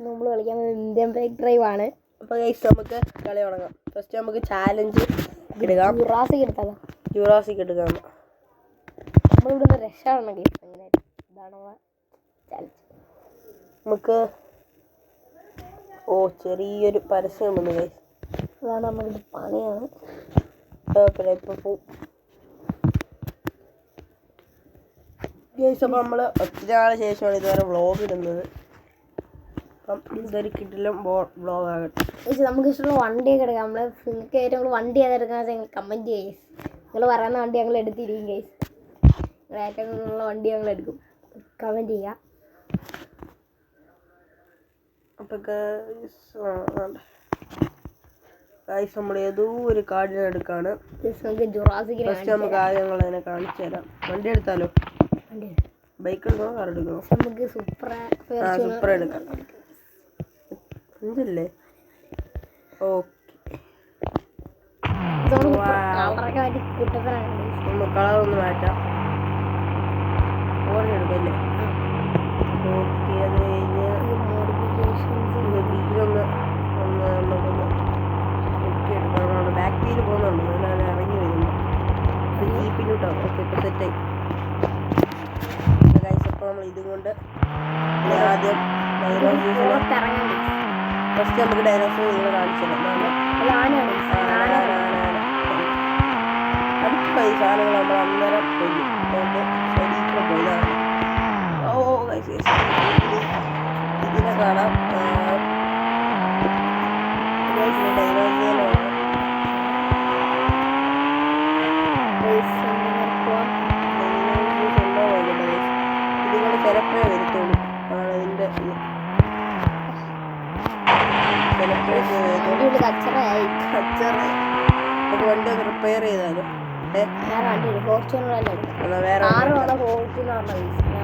നമ്മൾ കളിക്കുന്നത് Indian bike drive ആണ്. അപ്പോൾ ഗൈസ് നമുക്ക് കളി തുടങ്ങാം. ഫസ്റ്റ് നമുക്ക് ചാലഞ്ച് എടുക്കാം. ജുറാസിക് എടുക്കാം. നമ്മളിവിടുന്ന് രക്ഷപ്പെടണം ഗൈസ്. അങ്ങനെ ഇതാണ് ചാലഞ്ച്. നമുക്ക് ചെറിയൊരു പരസ്യം വന്നു ഗൈസ്. അതാണ് നമ്മളുടെ പണിയാണ്. ഇപ്പോൾ പോവും ഗൈസ്. അപ്പോൾ നമ്മൾ ഒത്തിരി നാളെ ശേഷമാണ് ഇതുവരെ വ്ളോഗ് ഇടുന്നത്. അപ്പം ഇതൊരു കിട്ടിലും വ്ളോഗ് ആകട്ടെ. നമുക്ക് ഇഷ്ടമുള്ള വണ്ടിയൊക്കെ എടുക്കാം. നിങ്ങൾക്ക് ഏറ്റവും കൂടുതൽ വണ്ടി ഏതെടുക്കാൻ നിങ്ങൾ കമൻറ്റ് ചെയ്യും. നിങ്ങൾ പറയുന്ന വണ്ടി ഞങ്ങൾ എടുത്തിരിക്കും ഗൈസ്. നിങ്ങൾ ഏറ്റവും കൂടുതലുള്ള വണ്ടി ഞങ്ങൾ എടുക്കും. കമൻറ്റ് ചെയ്യുക. അപ്പോൾ ഗൈസ് നമ്മൾ ഏതോ ഒരു കാർഡിനെ എടുക്കാണ്. ഫസ്റ്റ് നമുക്ക് ആദ്യം ഞങ്ങൾ അതിനെ കാണിച്ചു തരാം. വണ്ടി എടുത്താലോ? ബൈക്ക് എടുക്കണോ കാർ എടുക്കണോ? നമുക്ക് സൂപ്പർ എടുക്കാം. അഞ്ചല്ലേ? കളർ ഒന്ന് മാറ്റാം. ഓറഞ്ച് എടുക്കല്ലേ? ഓക്കെ. അത് കഴിഞ്ഞ് വീലൊന്ന് നമുക്കൊന്ന് ഒക്കെ എടുക്കണം. ബാക്ക് വീല് പോകുന്നുണ്ട്. അതിനാണ് ഇറങ്ങി വരുന്നത്. ജീപ്പിലോട്ടോ. ഓക്കെ, ഇപ്പോൾ സെറ്റായി. അപ്പോൾ നമ്മൾ ഇതുകൊണ്ട് ആദ്യം ഫസ്റ്റ് നമുക്ക് ഡൈനോസർ നിങ്ങൾ കാണിച്ചു തരാം. അടുത്ത പൈസ സാധനങ്ങൾ നമ്മൾ അന്നേരം പോയി ശരീരം പോയതാണ്. ഇതിനെ കാണാം. ഇതുകൊണ്ട് ചിലപ്പോഴേ വരുത്തുള്ളൂ. ഇതിൻ്റെ നമുക്ക് വണ്ടി ഒന്ന് റിപ്പയർ ചെയ്താലും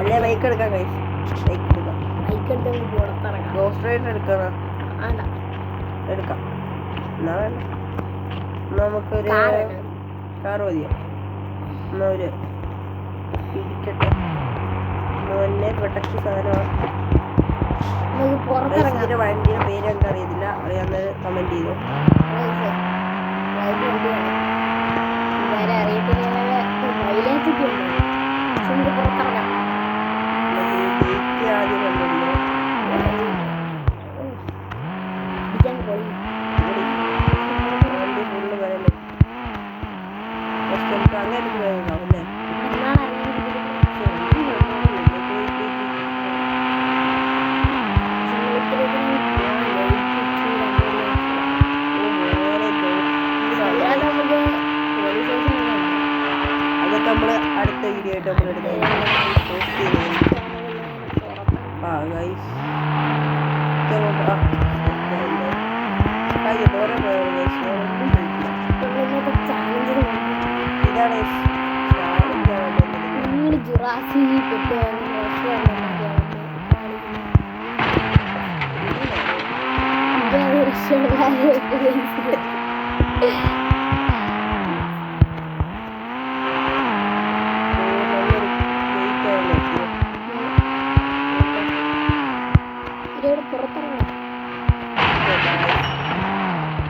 അല്ലേ ബൈക്ക് എടുക്കാം കഴിച്ചു. ബൈക്ക് എടുക്കാം. ഗോസ്റ്റ് റൈഡർ എടുക്കണം. എടുക്കാം. എന്നാ വേണ്ട, നമുക്കൊരു കാർ മതിയോ? എന്നാ ഒരു ഇരിക്കട്ടെ. എന്നെ പ്രൊട്ടക്റ്റ് സാധനമാണ്. ഇതിന്റെ വണ്ടിയുടെ പേര് ഞങ്ങൾക്ക് അറിയത്തില്ല. അറിയാവുന്നത് കമന്റ് ചെയ്തു. ആദ്യം കണ്ടില്ലേ? വണ്ടി ഫുള്ള് വരല്ലേ. നമുക്ക് അങ്ങനെ പോകാമല്ലേ? അതൊക്കെ നമ്മൾ അടുത്ത വീഡിയോ ആയിട്ട് നമ്മൾ പോസ്റ്റ് ചെയ്യുന്നത്.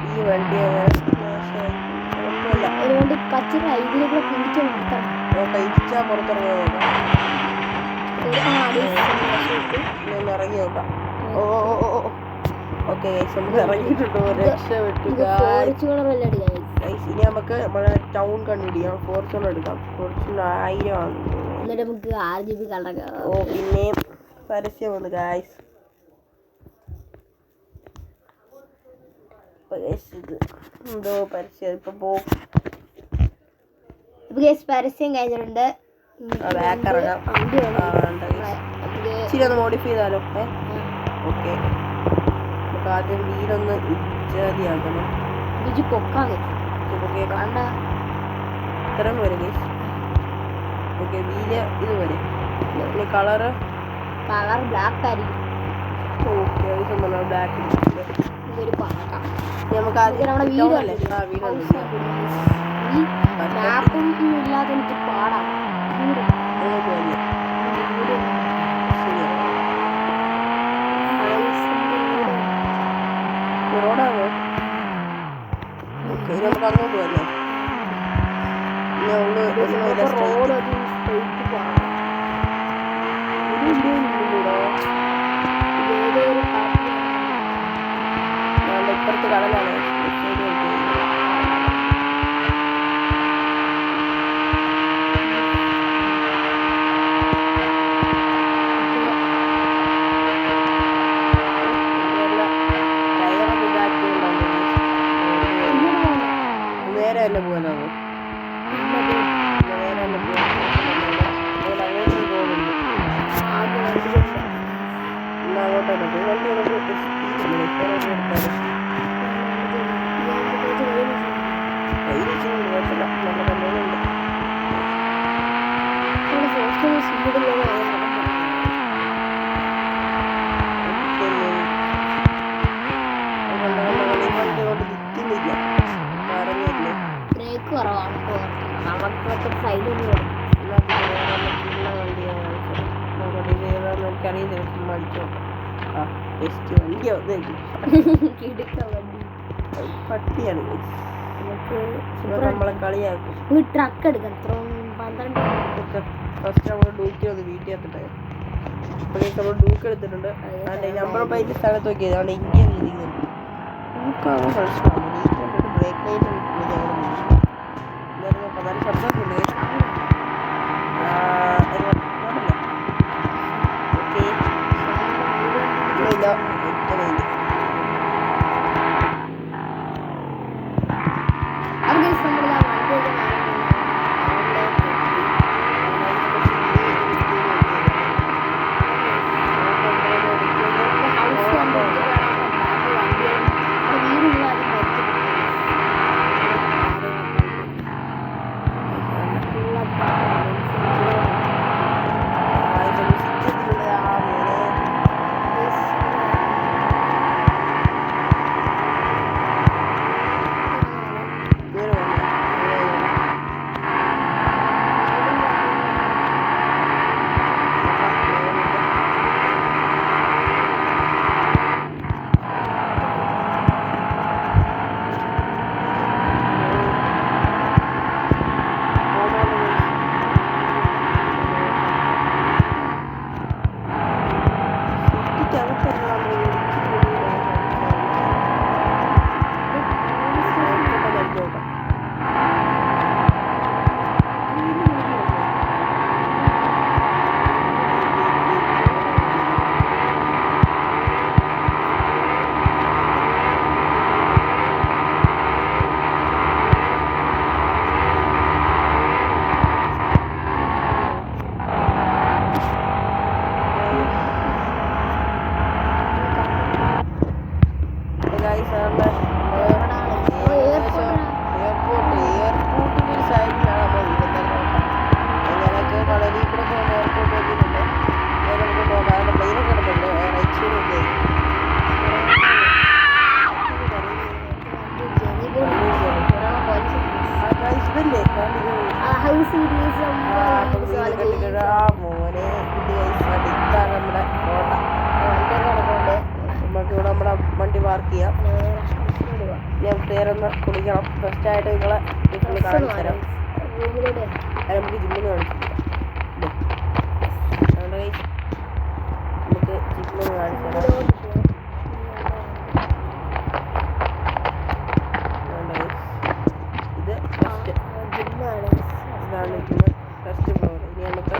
ഈ വണ്ടി കഴിച്ചാൽ പുറത്തിറങ്ങി ഇറങ്ങി നോക്കാം. ഓക്കെ നമുക്ക് ഇറങ്ങിയിട്ടുണ്ട്. രക്ഷപ്പെട്ടു. ഇനി നമുക്ക് നമ്മളെ ടൗൺ കണ്ടുപിടിക്കാം. ഫോർച്യൂണർ എടുക്കാം. ഫോർച്യൂണർ 1000 ആണ്. പിന്നെയും പരസ്യം വന്നു ഗായ്സ്. എന്തോ പരസ്യം ഇപ്പൊ പോകും. പരസ്യം കഴിഞ്ഞിട്ടുണ്ട്. ഇച്ചിരി ഒന്ന് മോഡിഫൈ ചെയ്താലോ? ഓക്കെ. നമുക്ക് ആദ്യം വീലൊന്ന് ഇച്ചാതിയാക്കണം. ഇത്രയും വരും ഗൈസ്. ഓക്കെ, വീല് ഇത് വരെ. പിന്നെ കളറ് ബ്ലാക്ക് ആയിരിക്കും. Okay, black. നമുക്ക് ആദ്യം നമ്മുടെ വീടല്ലേ? ഇല്ലാതെ എനിക്ക് പാടാം. അങ്ങോട്ട് വന്നേ റോഡ് ഒരു സ്ട്രെയിറ്റ് പോകണം. ഇപ്പുറത്ത് കടലാണ്. നേരെ തന്നെ പോകാനാണ്. നേരെ തന്നെ പോകാൻ അങ്ങോട്ട് പോകുന്നുണ്ട്. എന്നാൽ അങ്ങോട്ട് തന്നെ പോയി വണ്ടി നമുക്ക് കുഴപ്പമില്ല. നല്ല കണ്ണുകളുണ്ട്. നിൽക്കുന്നില്ല പറഞ്ഞില്ലേ ബ്രേക്ക് കുറവാണ്. നമുക്ക് സൈഡിൽ എനിക്കറിയില്ല മടിച്ചോ. ആ ബെസ്റ്റ് വണ്ടിയോ പട്ടിയാണ്. നമ്മളെ കളിയാക്കും. ട്രക്ക് എടുക്കാം. 12 ഫസ്റ്റ് നമ്മൾ ഡൂക്കി വന്ന് വീട്ടിൽ എത്തട്ടെ. അപ്പോഴേക്ക് നമ്മൾ ഡൂക്ക് എടുത്തിട്ടുണ്ട്. അതിൻ്റെ നമ്പർ പ്ലേറ്റ് സ്ഥലത്ത് നോക്കിയത് അവിടെ ഇന്ത്യ എഴുതിക്കുന്നുണ്ട്. ഡൂക്കാകുമ്പോൾ പ്രശ്നമാണ്. നീ കണ്ടിട്ട് ബ്രേക്ക് ലൈറ്റ് നല്ല ശബ്ദമൊക്കെ നമുക്കിവിടെ നമ്മുടെ വണ്ടി പാർക്ക് ചെയ്യാം. ഞാൻ പേരൊന്ന് കുളിക്കണം. ഫസ്റ്റായിട്ട് നിങ്ങളെ വീട്ടിൽ കാണിച്ചു തരാം. നമുക്ക് ജിമ്മിന് കാണിച്ചു തരാം. നമുക്ക് ജിമ്മിന് കാണിച്ചു തരാം. ഇത് ഫസ്റ്റ് ഇതാണ് ജിമ്മ് ഫസ്റ്റ് ഫ്ലോർ. ഇനി നമുക്ക്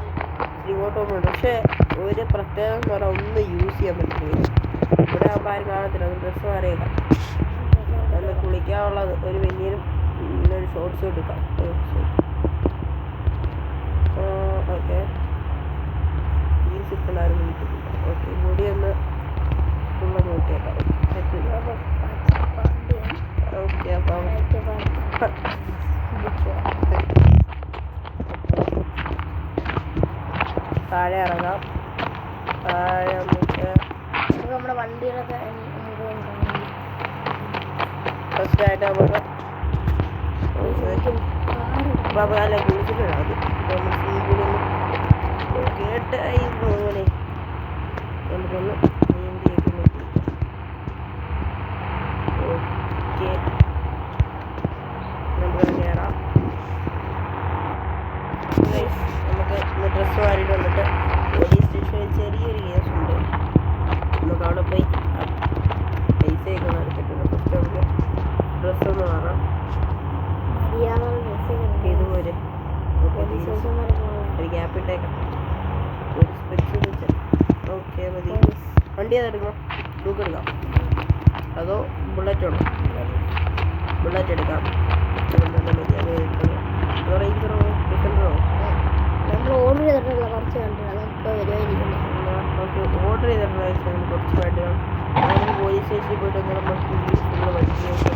ഇങ്ങോട്ട് പോകുന്നുണ്ട്. പക്ഷേ ഒരു പ്രത്യേകം എന്ന് പറഞ്ഞാൽ ഒന്നും യൂസ് ചെയ്യാൻ പറ്റില്ല. ഇവിടെ ആകുമ്പോൾ ആരും കാണത്തില്ല. അത് ഡ്രസ്സ് മാറിയേക്കാം. ഒന്ന് കുളിക്കാനുള്ളത് ഒരു വലിയൊരു ഒരു ഷോർട്ട്സ് എടുക്കാം. ഓക്കെ ഈ സിപ്പിളാരും വിളിക്കുന്നില്ല. ഓക്കെ മുടി ഒന്ന് ഫുള്ള് നോക്കിയേക്കാം. ഓക്കെ അപ്പം താഴെ ഇറങ്ങാം. താഴെ നമുക്ക് നമ്മുടെ വണ്ടികളൊക്കെ ഫസ്റ്റായിട്ട് നമുക്ക് അല്ല കുളിച്ചിട്ടാണ് അത് കേട്ട് പോലെ നമുക്കൊന്ന് നീന്തിയൊക്കെ നോക്കി. ഓക്കെ നമുക്ക് അവിടെ പോയി പൈസയൊക്കെ നടത്തിട്ടുണ്ട്. ഫസ്റ്റ് നമുക്ക് ഡ്രസ്സൊന്ന് മാറാം. ഇതുപോലെ ഒരു ഗ്യാപ്പ് ഇട്ടേക്കാം. ഒരു സ്പെക്സ് വെച്ച് ഓക്കെ മതി. വണ്ടി ഏതെടുക്കണം? ഡൂക്ക് എടുക്കാം അതോ ബുള്ളറ്റ് വേണം? ബുള്ളറ്റ് എടുക്കാം. മതി. അത് റേഞ്ചറോ ഡിഫൻഡറോ? നമ്മൾ ഓർഡർ ചെയ്തിട്ടുള്ള കുറച്ച് വണ്ടികളാണ് ഇപ്പോൾ വരുമായിരിക്കുന്നത്. നമുക്ക് ഓർഡർ ചെയ്തിട്ടുള്ള കുറച്ച് വണ്ടികൾ നമുക്ക് പോലീസ് സ്റ്റേഷനിൽ പോയിട്ട് നമുക്ക് ഫുള്ള് വണ്ടിയൊക്കെ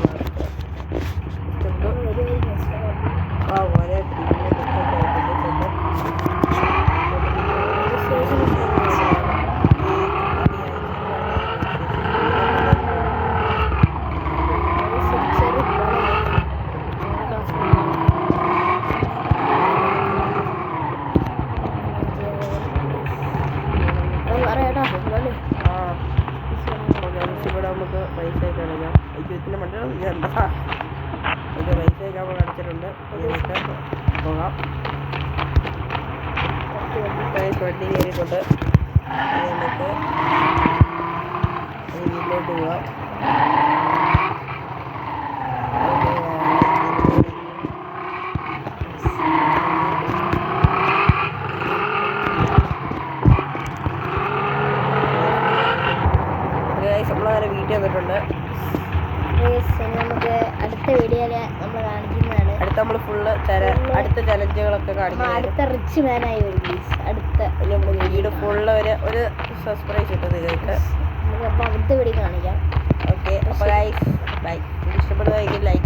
ആ വളരെ ഇവിടെ നമുക്ക് പൈസ ഒക്കെ അടയ്ക്കാം. ഐക്യത്തിൻ്റെ മണ്ടോ എന്താ ഓക്കെ പൈസയൊക്കെ നമ്മൾ അടച്ചിട്ടുണ്ട്. നമുക്ക് പോകാം. വണ്ടി കയറിക്കൊണ്ട് നമുക്ക് വീട്ടിലോട്ട് പോകാം. നമ്മളങ്ങനെ വീട്ടിൽ വന്നിട്ടുണ്ട്. നമുക്ക് അടുത്ത വീഡിയോയിൽ നമ്മൾ കാണിക്കുന്നതാണ്. അടുത്ത നമ്മൾ ഫുള്ള് അടുത്ത ചലഞ്ചുകളൊക്കെ കാണിക്കുന്നത്. അടുത്ത റിച്ച് മാനായി വരും പ്ലീസ്. അടുത്ത നമ്മൾ വീട് ഫുള്ള് ഒരു സർപ്രൈസ് ഇട്ടത് നിങ്ങൾക്ക് നമുക്ക് അപ്പോൾ അടുത്ത വീഡിയോ കാണിക്കാം. ഓക്കെ അപ്പോൾ ഗൈസ് ബൈ. ഇഷ്ടപ്പെടുന്നതായിരിക്കും ലൈക്ക്